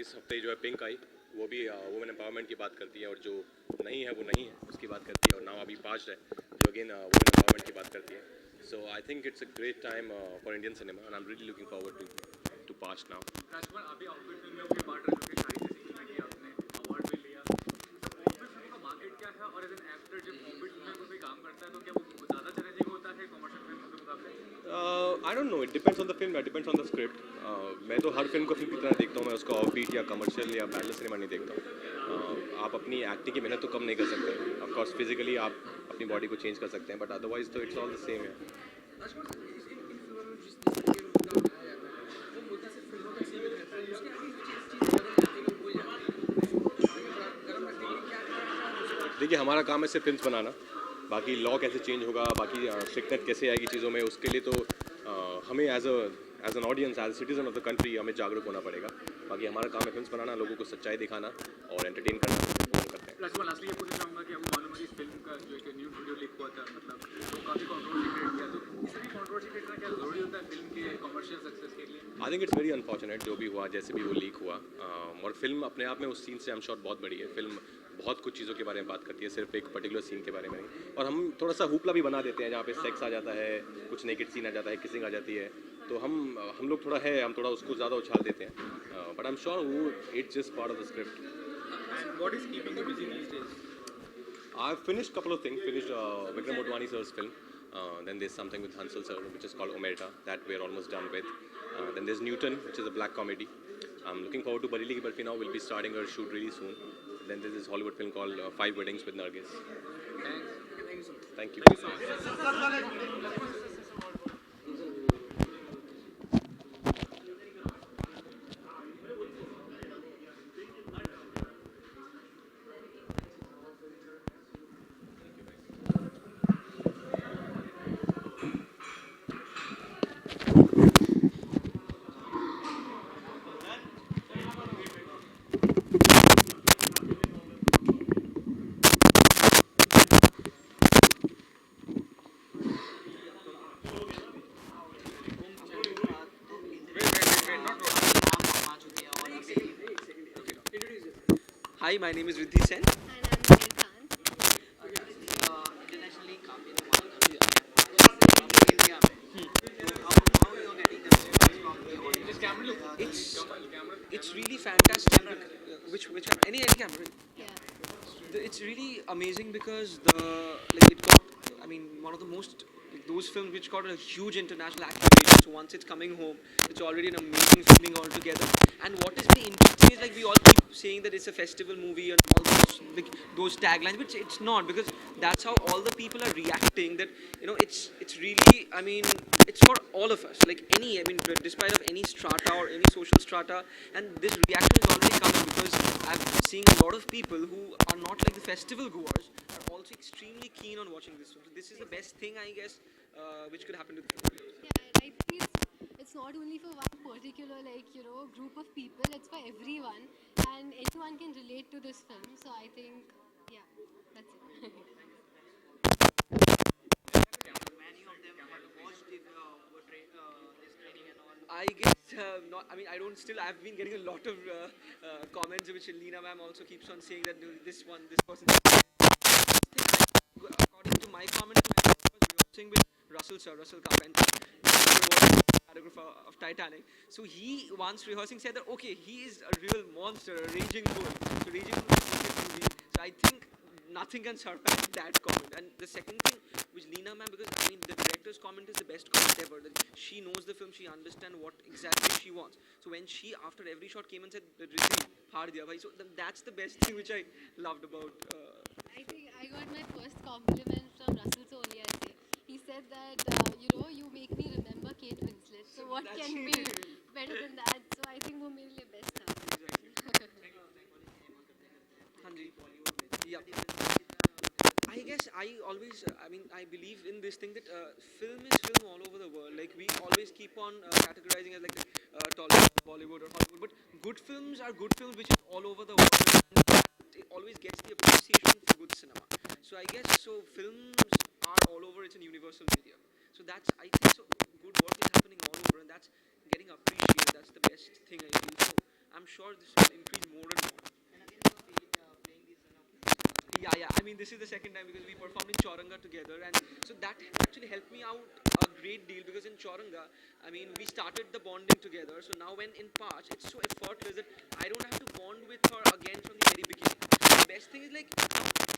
इस हफ्ते जो है पिंक आई, वो भी वुमेन एम्पावरमेंट की बात करती है, और जो नहीं है वो नहीं है उसकी बात करती है, और नाउ अभी पास्ट है जो अगेन वुमेन एम्पावरमेंट की बात करती है. So I think it's a great time for Indian cinema and I am really looking forward to past now. Rajkumar, अभी आउटफिट फिल्म में भी पार्ट रह चुके, शाही जैसी फिल्म की आपने अवार्ड भी लिया. तो ऑफिस फिल्म का मार्केट क्या था, और एज एन एक्टर जब ऑफिस फिल्म में कोई काम करता है तो क्या वो ज़्यादा चैलेंजिंग होता है कमर्शियल फिल्म के मुकाबले? I don't know, it depends on the film, it depends on the script. मैं तो हर फिल्म को फिल्म की तरह देखता हूँ, मैं उसका ऑफ बीट या कमर्शियल या बैचलर सिनेमा नहीं देखता हूँ. आप अपनी एक्टिंग की मेहनत तो कम नहीं कर सकते. ऑफ कोर्स फिजिकली आप अपनी बॉडी को चेंज कर सकते हैं, बट अदरवाइज तो इट्स ऑल द सेम है. राजकुमार, इन फिल्मों में जिस तरीके का दिखाया जाता है वो मुद्दा सिर्फ फिल्मों तक सीमित रहता है, उसके आगे चीज़ बदल जाती है, भूल जाती है. उसको आगे थोड़ा गर्म रखने के लिए क्या क्या देखिए, हमारा काम है सिर्फ फिल्म बनाना. बाकी लॉ कैसे चेंज होगा, बाकी स्ट्रिक्टनेस कैसे आएगी चीज़ों में, उसके लिए तो हमें as an audience, as citizen of the country हमें जागरूक होना पड़ेगा. बाकी हमारा काम है फिल्म बनाना, लोगों को सच्चाई दिखाना और एंटरटेन करना, वो हम करते हैं. राजकुमार, लास्टली ये पूछना चाहूँगा कि आपको मालूम है इस फिल्म का जो एक न्यूज़ वीडियो लीक हुआ था, मतलब तो काफ़ी कंट्रोवर्सी क्रिएट किया, तो इस तरह की कंट्रोवर्सी क्रिएट करना क्या ज़रूरी होता है फिल्म के कमर्शियल सक्सेस के लिए? आई थिंक इट्स वेरी अनफॉर्चुनेट जो भी हुआ, जैसे भी वो लीक हुआ. और फिल्म अपने आप में उस सीन से आई एम श्योर बहुत बड़ी है. फिल्म बहुत कुछ चीज़ों के बारे में बात करती है, सिर्फ एक पर्टिकुलर सीन के बारे में नहीं. और हम थोड़ा सा हुपला भी बना देते हैं जहाँ पे सेक्स आ जाता है, कुछ नेकेड सीन आ जाता है, किसिंग आ जाती है. तो हम लोग थोड़ा है, हम थोड़ा उसको ज़्यादा उछाल देते हैं. बट आई एम श्योर वो it's just part of the script. And what is keeping you busy these days? I've finished a couple of things. Finished Vikram Motwani sir's film. Then there's something with Hansal sir, which is called Omerta, that we're almost done with. Then there's Newton, which is a black comedy. I'm looking forward to Bareli Ki Barfi now. We'll be starting our shoot really soon. Then there's this Hollywood film called Five Weddings with Nargis. Thanks. Thank you. Thank you so much. Hi, my name is Riddhi Sen. And I'm Mahir Khan. Internationally काफी नुमाया India में. How you are getting the response from the audience? Just camera look. It's really fantastic. Which any camera. Yeah. It's really amazing because it got, I mean, one of the most, like, those films which got a huge international acclamation. So once it's coming home, it's already an amazing feeling altogether. And what is very interesting is, like, we all keep saying that it's a festival movie and all those, like, those taglines, which it's not, because that's how all the people are reacting. That, it's really, I mean, it's for all of us. Like any, I mean, despite of any strata or any social strata, and this reaction is already coming because I've been seeing a lot of people who are not like the festival goers are also extremely keen on watching this film. So this is the best thing, I guess, which could happen to the film. Yeah, and I think it's not only for one particular, group of people, it's for everyone. And anyone can relate to this film. So I think, yeah, that's it. Many of them have watched this training and all. I guess not. I mean, I don't still. I've been getting a lot of comments, which Leena ma'am also keeps on saying that this person. According to my comment, I was rehearsing with Russell Carpenter, choreographer of Titanic. So he once rehearsing said that okay, he is a real monster, a raging bull. So raging bull is his movie. So I think nothing can surpass that comment. And the second thing, which Leena ma'am, because I mean the director's comment is the best comment ever. That she knows the film, she understands what exactly she wants. So when she after every shot came and said, "Rishi, haar diya bhai," so that's the best thing which I loved about. I think I got my first compliment from Russell Sonia. He said that, you make me remember Kate Winslet. So what That's can be better than that? So I think वो मेरे लिए best था. Hanji. Yeah. I guess I always, I mean, I believe in this thing that film is film all over the world. Like we always keep on categorizing as like Tollywood, Bollywood, or Hollywood, but good films are good films which is all over the world. And it always gets the appreciation for good cinema. So I guess so. Films are all over. It's a universal medium. So that's, I think, so good. What is happening all over, and that's getting appreciated. That's the best thing I feel. So I'm sure this will increase more and more. Yeah. I mean, this is the second time because we performed in Chauranga together, and so that actually helped me out a great deal because in Chauranga, I mean, we started the bonding together. So now when in Parch, it's so effortless that I don't have to bond with her again from the very beginning. The best thing is like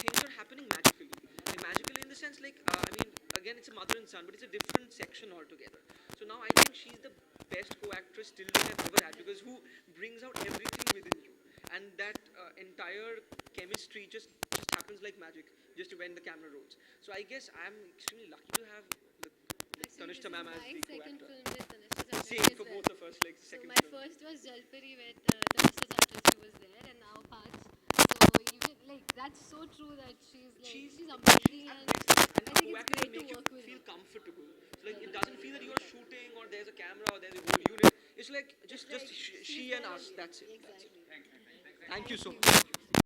things are happening magically. Like magically in the sense like I mean, again, it's a mother and son, but it's a different section altogether. So now I think she's the best co-actress till date I've ever had because who brings out everything within you, and that entire chemistry just happens like magic just when the camera rolls. So I guess I'm extremely lucky to have Actually, Tanushka this ma'am is as my the second co-actor. film with Tanushka Chatterjee Same as for well. both of us, like the So second my film. first was Jalpari with Tanushka Chatterjee was there, and now Parch. So even like that's so true that she's amazing, and And I a think it's co-actor great to makes you work with feel her. comfortable. So like it doesn't feel that you're shooting or there's a camera or there's a whole unit. It's like just Like, she she's and there us. with you. That's it. That's it. Exactly. Thank you so you. much.